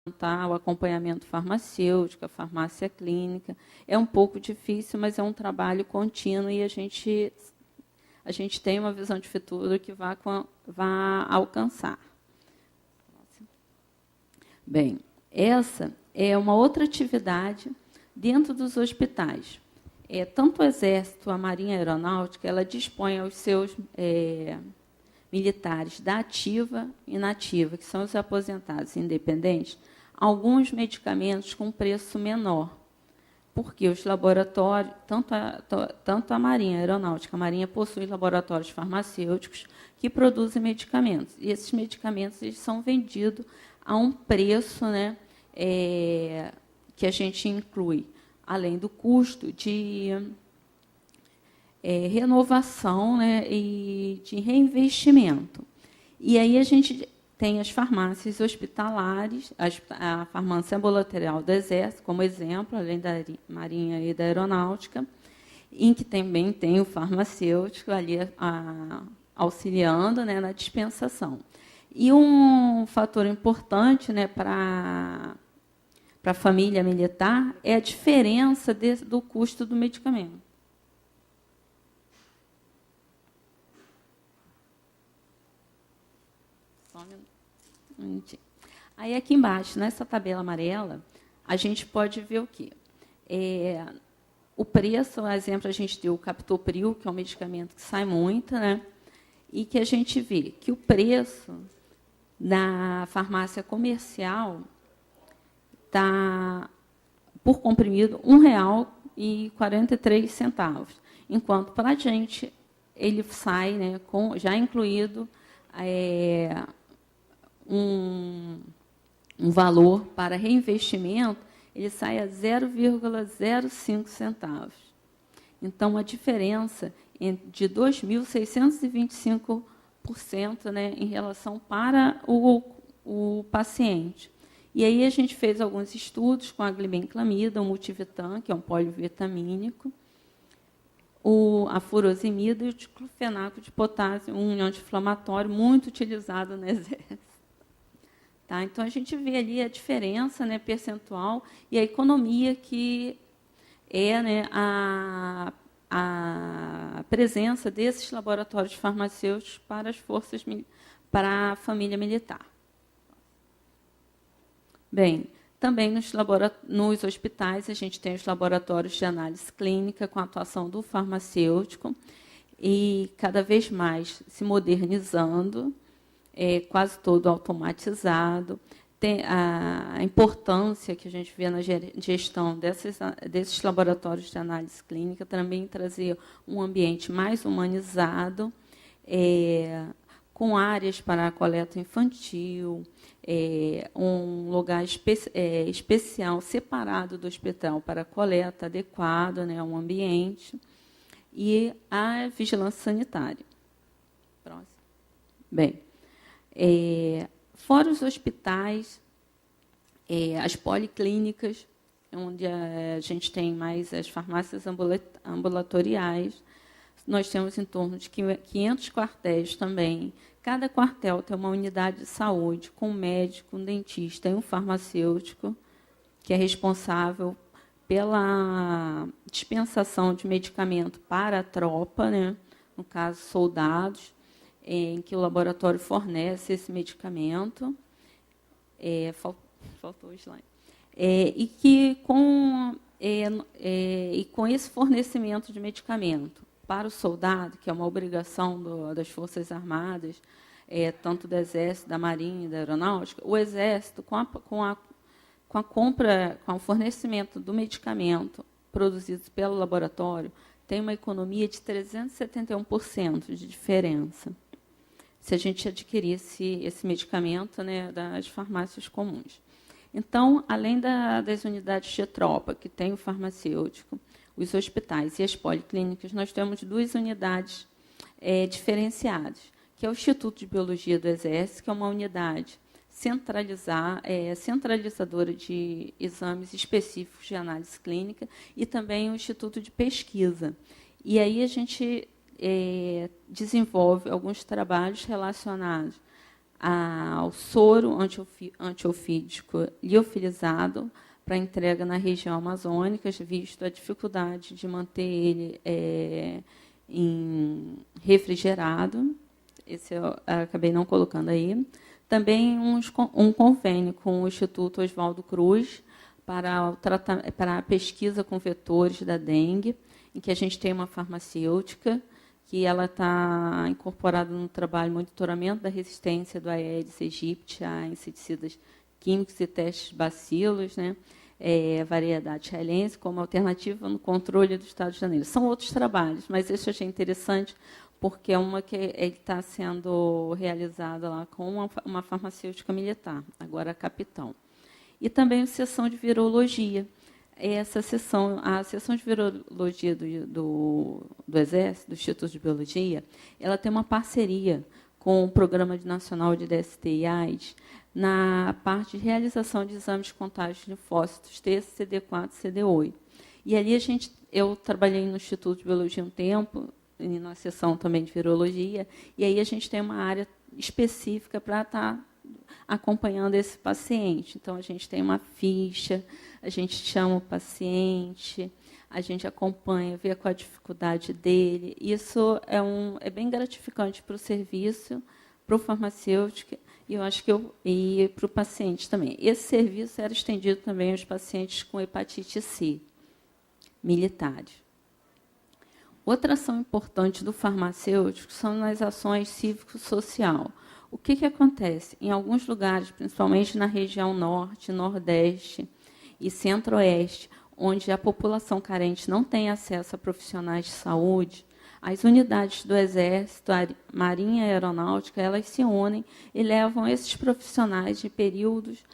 o acompanhamento farmacêutico, a farmácia clínica. É um pouco difícil, mas é um trabalho contínuo e a gente tem uma visão de futuro que vai alcançar. Bem, essa é uma outra atividade dentro dos hospitais. Tanto o Exército, a Marinha Aeronáutica, ela dispõe aos seus militares da ativa e inativa, que são os aposentados independentes, alguns medicamentos com preço menor, porque os laboratórios, tanto a Marinha Aeronáutica, a Marinha possui laboratórios farmacêuticos que produzem medicamentos, e esses medicamentos eles são vendidos a um preço, né, que a gente inclui, além do custo de renovação, né, e de reinvestimento. E aí a gente tem as farmácias hospitalares, a farmácia ambulatorial do Exército, como exemplo, além da Marinha e da Aeronáutica, em que também tem o farmacêutico ali auxiliando, né, na dispensação. E um fator importante, né, para a família militar é a diferença do custo do medicamento. Aí, aqui embaixo, nessa tabela amarela, a gente pode ver o quê? O preço, por exemplo, a gente deu o Captopril, que é um medicamento que sai muito, né? E que a gente vê que o preço na farmácia comercial está, por comprimido, R$ 1,43, enquanto, para a gente, ele sai, né, já incluído um valor para reinvestimento, ele sai a 0,05 centavos. Então, a diferença é de 2.625%, né, em relação para o paciente. E aí a gente fez alguns estudos com a glibenclamida, o multivitam, que é um polivitamínico, a furosemida e o diclofenaco de potássio, um anti-inflamatório muito utilizado no Exército. Tá? Então, a gente vê ali a diferença, né, percentual e a economia que é, né, a presença desses laboratórios farmacêuticos para as forças, para a família militar. Bem, também nos hospitais, a gente tem os laboratórios de análise clínica com a atuação do farmacêutico e cada vez mais se modernizando, quase todo automatizado. Tem a importância que a gente vê na gestão desses laboratórios de análise clínica, também trazer um ambiente mais humanizado, com áreas para a coleta infantil, um lugar especial, separado do hospital para a coleta adequada, né, um ambiente, e a vigilância sanitária. Próximo. Bem, fora os hospitais, as policlínicas, onde a gente tem mais as farmácias ambulatoriais, nós temos em torno de 500 quartéis também. Cada quartel tem uma unidade de saúde, com um médico, um dentista e um farmacêutico, que é responsável pela dispensação de medicamento para a tropa, né? No caso, soldados, em que o laboratório fornece esse medicamento. Faltou o slide. E que, com esse fornecimento de medicamento para o soldado, que é uma obrigação das Forças Armadas, tanto do Exército, da Marinha e da Aeronáutica, o Exército, com a compra, com o fornecimento do medicamento produzido pelo laboratório, tem uma economia de 371% de diferença, se a gente adquirisse esse medicamento, né, das farmácias comuns. Então, além das unidades de tropa, que tem o farmacêutico, os hospitais e as policlínicas, nós temos 2 unidades diferenciadas, que é o Instituto de Biologia do Exército, que é uma unidade centralizadora de exames específicos de análise clínica, e também o Instituto de Pesquisa. E aí a gente desenvolve alguns trabalhos relacionados ao soro antiofídico liofilizado para entrega na região amazônica, visto a dificuldade de manter ele refrigerado. Esse eu acabei não colocando aí. Também um convênio com o Instituto Oswaldo Cruz para a pesquisa com vetores da dengue, em que a gente tem uma farmacêutica, que ela está incorporada no trabalho de monitoramento da resistência do Aedes aegypti a inseticidas químicos e testes de bacilos, né, variedade israelense, como alternativa no controle do Estado de Janeiro. São outros trabalhos, mas esse eu achei interessante, porque é uma que ele está sendo realizada lá com uma farmacêutica militar, agora a Capitão. E também a sessão de virologia. A sessão de virologia do Exército, do Instituto de Biologia, ela tem uma parceria com o Programa Nacional de DST e AIDS na parte de realização de exames de contágio de linfócitos T, CD4 e CD8. E ali eu trabalhei no Instituto de Biologia um tempo, e na sessão também de virologia, e aí a gente tem uma área específica para estar acompanhando esse paciente. Então, a gente tem uma ficha, a gente chama o paciente, a gente acompanha, vê qual a dificuldade dele. Isso é bem gratificante para o serviço, para o farmacêutico, e eu acho que e para o paciente também. Esse serviço era estendido também aos pacientes com hepatite C, militares. Outra ação importante do farmacêutico são nas ações cívico-social. O que acontece? Em alguns lugares, principalmente na região norte, nordeste e centro-oeste, onde a população carente não tem acesso a profissionais de saúde, as unidades do Exército, a Marinha e a Aeronáutica, elas se unem e levam esses profissionais em períodos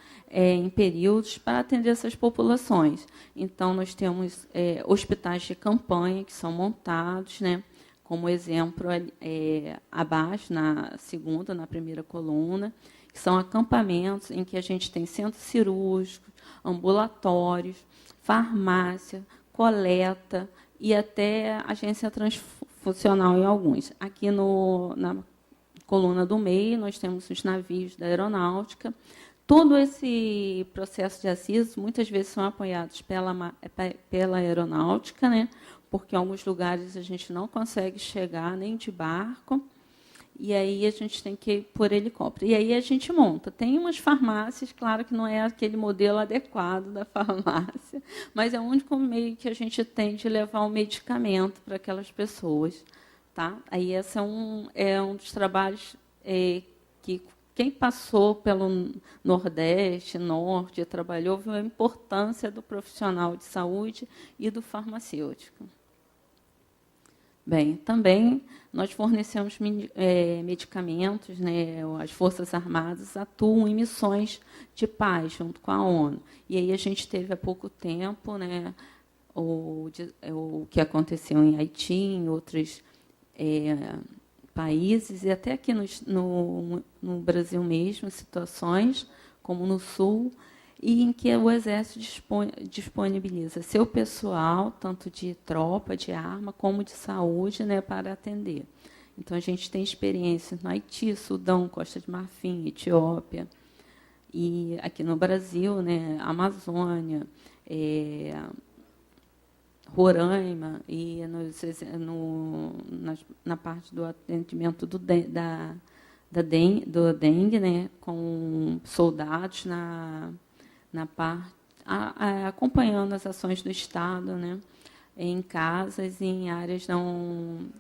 para atender essas populações. Então, nós temos hospitais de campanha que são montados, né? Como exemplo, abaixo, na primeira coluna, que são acampamentos em que a gente tem centros cirúrgicos, ambulatórios, farmácia, coleta e até agência transfuncional em alguns. Aqui na coluna do meio, nós temos os navios da aeronáutica. Todo esse processo de assísios, muitas vezes, são apoiados pela aeronáutica, né? Porque em alguns lugares a gente não consegue chegar nem de barco, e aí a gente tem que ir por helicóptero. E aí a gente monta. Tem umas farmácias, claro que não é aquele modelo adequado da farmácia, mas é o único meio que a gente tem de levar um medicamento para aquelas pessoas. Tá? Aí esse é um dos trabalhos que quem passou pelo Nordeste, Norte, trabalhou, viu a importância do profissional de saúde e do farmacêutico. Bem, também nós fornecemos medicamentos, né? As Forças Armadas atuam em missões de paz junto com a ONU. E aí a gente teve há pouco tempo, né, o que aconteceu em Haiti, em outros países, e até aqui no Brasil mesmo, situações como no Sul, e em que o Exército disponibiliza seu pessoal, tanto de tropa, de arma, como de saúde, né, para atender. Então, a gente tem experiências no Haiti, Sudão, Costa de Marfim, Etiópia, e aqui no Brasil, né, Amazônia, Roraima, e na parte do atendimento do dengue, né, com soldados acompanhando as ações do Estado, né, em casas e em áreas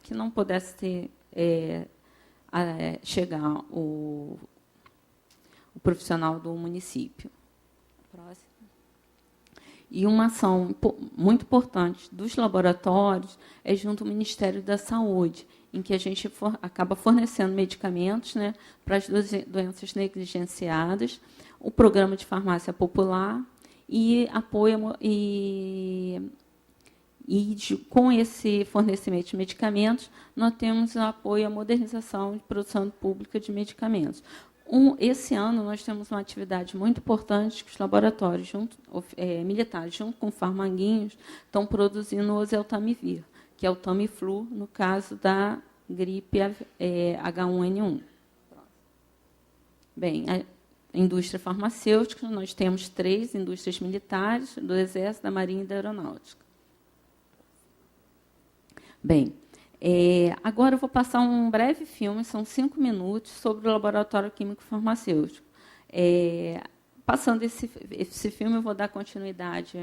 que não pudesse chegar o profissional do município. Próximo. E uma ação muito importante dos laboratórios é junto ao Ministério da Saúde, em que a gente acaba fornecendo medicamentos, né, para as doenças negligenciadas, o programa de farmácia popular e apoio com esse fornecimento de medicamentos, nós temos o apoio à modernização de produção pública de medicamentos. Esse ano, nós temos uma atividade muito importante que os laboratórios militares, junto com Farmanguinhos, estão produzindo o oseltamivir, que é o Tamiflu, no caso da gripe H1N1. Bem, a indústria farmacêutica, nós temos 3 indústrias militares, do Exército, da Marinha e da Aeronáutica. Bem, agora eu vou passar um breve filme, são 5 minutos, sobre o Laboratório Químico Farmacêutico. Passando esse filme, eu vou dar continuidade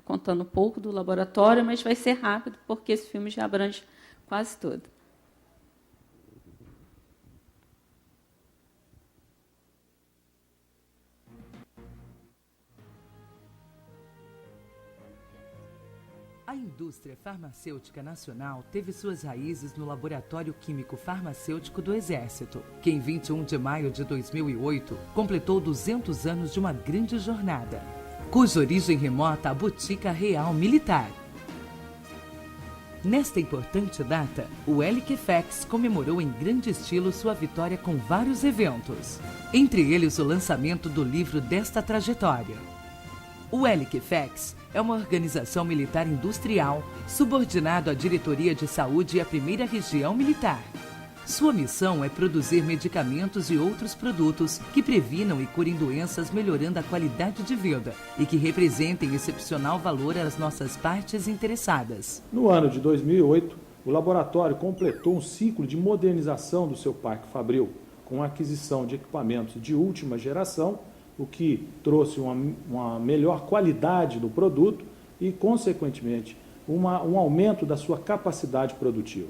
contando um pouco do laboratório, mas vai ser rápido, porque esse filme já abrange quase tudo. A indústria farmacêutica nacional teve suas raízes no Laboratório Químico Farmacêutico do Exército, que em 21 de maio de 2008 completou 200 anos de uma grande jornada, cuja origem remota à Botica Real Militar. Nesta importante data, o LQFEX comemorou em grande estilo sua vitória com vários eventos, entre eles o lançamento do livro desta trajetória. O LQFEX é uma organização militar industrial subordinado à Diretoria de Saúde e à 1ª Região Militar. Sua missão é produzir medicamentos e outros produtos que previnam e curem doenças, melhorando a qualidade de vida e que representem excepcional valor às nossas partes interessadas. No ano de 2008, o laboratório completou um ciclo de modernização do seu parque fabril, com a aquisição de equipamentos de última geração, o que trouxe uma melhor qualidade do produto e, consequentemente, um aumento da sua capacidade produtiva.